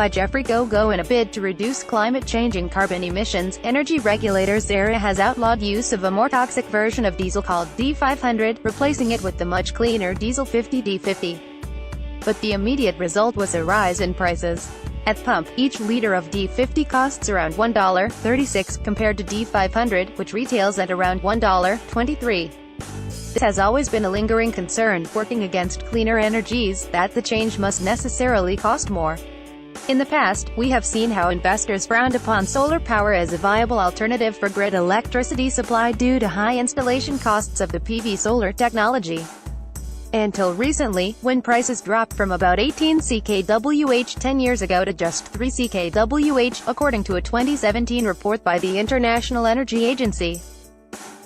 by Jeffrey Gogo in a bid to reduce climate-changing carbon emissions, energy regulator ZERA has outlawed use of a more toxic version of diesel called D500, replacing it with the much cleaner diesel 50 D50. But the immediate result was a rise in prices. At pump, each liter of D50 costs around $1.36, compared to D500, which retails at around $1.23. This has always been a lingering concern, working against cleaner energies, that the change must necessarily cost more. In the past, we have seen how investors frowned upon solar power as a viable alternative for grid electricity supply due to high installation costs of the PV solar technology. Until recently, when prices dropped from about 18 ckWh 10 years ago to just 3 ckWh, according to a 2017 report by the International Energy Agency.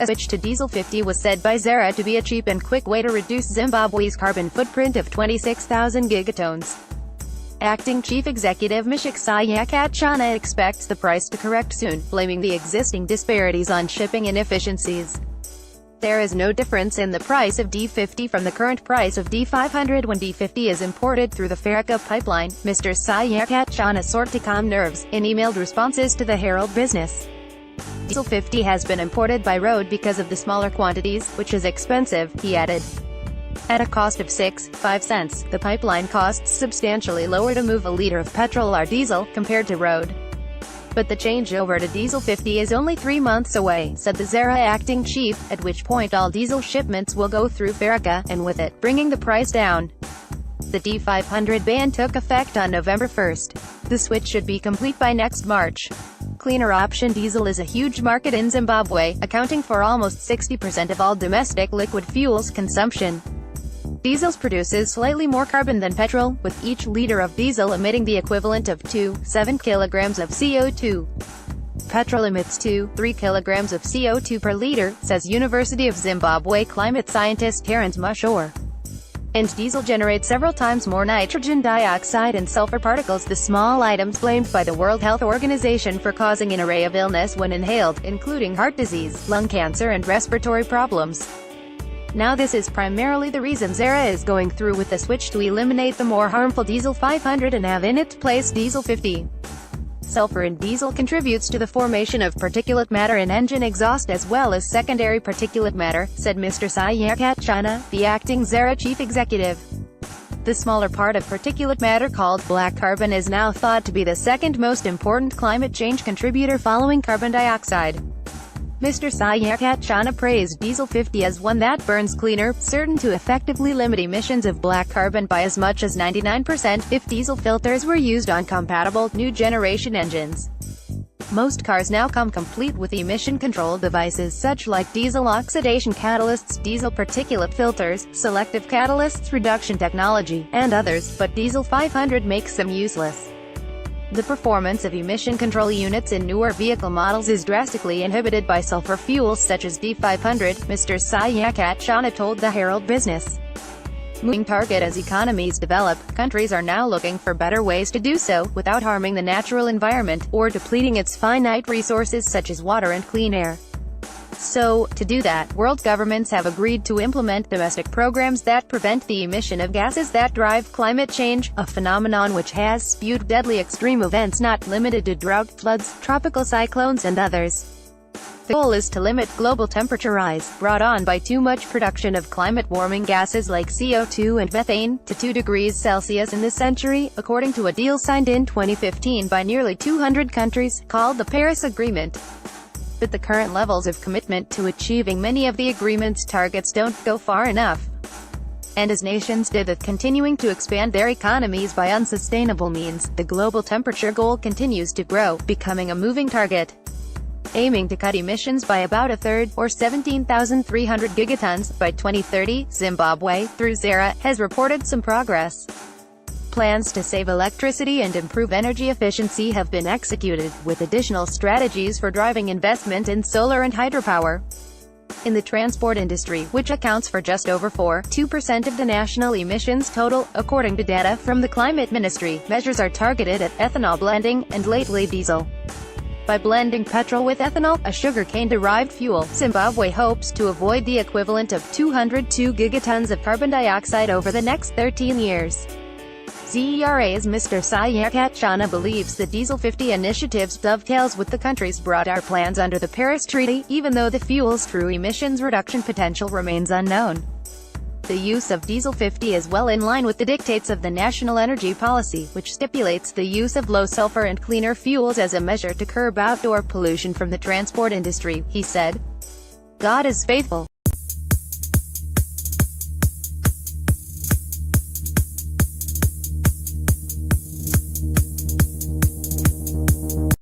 A switch to diesel 50 was said by ZERA to be a cheap and quick way to reduce Zimbabwe's carbon footprint of 26,000 gigatons. Acting Chief Executive Mishik Sayakatchana expects the price to correct soon, blaming the existing disparities on shipping inefficiencies. There is no difference in the price of D50 from the current price of D500 when D50 is imported through the Faraka pipeline, Mr. Sayakatchana sought to calm nerves, in emailed responses to the Herald Business. Diesel 50 has been imported by road because of the smaller quantities, which is expensive, he added. At a cost of 6.5 cents, the pipeline costs substantially lower to move a liter of petrol or diesel, compared to road. But the changeover to diesel 50 is only 3 months away, said the ZERA acting chief, at which point all diesel shipments will go through Faraka, and with it, bringing the price down. The D500 ban took effect on November 1st. The switch should be complete by next March. Cleaner option diesel is a huge market in Zimbabwe, accounting for almost 60% of all domestic liquid fuels consumption. Diesel produces slightly more carbon than petrol, with each liter of diesel emitting the equivalent of 2.7 kilograms of CO2. Petrol emits 2.3 kilograms of CO2 per liter, says University of Zimbabwe climate scientist Terence Mushore. And diesel generates several times more nitrogen dioxide and sulfur particles, the small items blamed by the World Health Organization for causing an array of illness when inhaled, including heart disease, lung cancer and respiratory problems. Now this is primarily the reason ZERA is going through with the switch to eliminate the more harmful diesel 500 and have in its place diesel 50. Sulfur in diesel contributes to the formation of particulate matter in engine exhaust as well as secondary particulate matter, said Mr. Sayakatchana, the acting ZERA chief executive. The smaller part of particulate matter, called black carbon, is now thought to be the second most important climate change contributor following carbon dioxide. Mr. Sayakatchana praised diesel 50 as one that burns cleaner, certain to effectively limit emissions of black carbon by as much as 99% if diesel filters were used on compatible, new-generation engines. Most cars now come complete with emission control devices such like diesel oxidation catalysts, diesel particulate filters, selective catalysts reduction technology, and others, but diesel 500 makes them useless. The performance of emission control units in newer vehicle models is drastically inhibited by sulfur fuels such as D500, Mr. Sayakatchana told the Herald Business. Moving target as economies develop, countries are now looking for better ways to do so, without harming the natural environment, or depleting its finite resources such as water and clean air. So, to do that, world governments have agreed to implement domestic programs that prevent the emission of gases that drive climate change, a phenomenon which has spewed deadly extreme events not limited to drought, floods, tropical cyclones and others. The goal is to limit global temperature rise, brought on by too much production of climate-warming gases like CO2 and methane, to 2 degrees Celsius in this century, according to a deal signed in 2015 by nearly 200 countries, called the Paris Agreement. But the current levels of commitment to achieving many of the agreement's targets don't go far enough. And as nations pivot continuing to expand their economies by unsustainable means, the global temperature goal continues to grow, becoming a moving target. Aiming to cut emissions by about a third, or 17,300 gigatons, by 2030, Zimbabwe, through ZERA, has reported some progress. Plans to save electricity and improve energy efficiency have been executed, with additional strategies for driving investment in solar and hydropower. In the transport industry, which accounts for just over 4.2% of the national emissions total, according to data from the Climate Ministry, measures are targeted at ethanol blending, and lately diesel. By blending petrol with ethanol, a sugarcane-derived fuel, Zimbabwe hopes to avoid the equivalent of 202 gigatons of carbon dioxide over the next 13 years. ZERA's Mr. Sayakat Chana believes the Diesel 50 initiatives dovetails with the country's broader plans under the Paris Treaty, even though the fuel's true emissions reduction potential remains unknown. The use of Diesel 50 is well in line with the dictates of the National Energy Policy, which stipulates the use of low-sulfur and cleaner fuels as a measure to curb outdoor pollution from the transport industry, he said. God is faithful.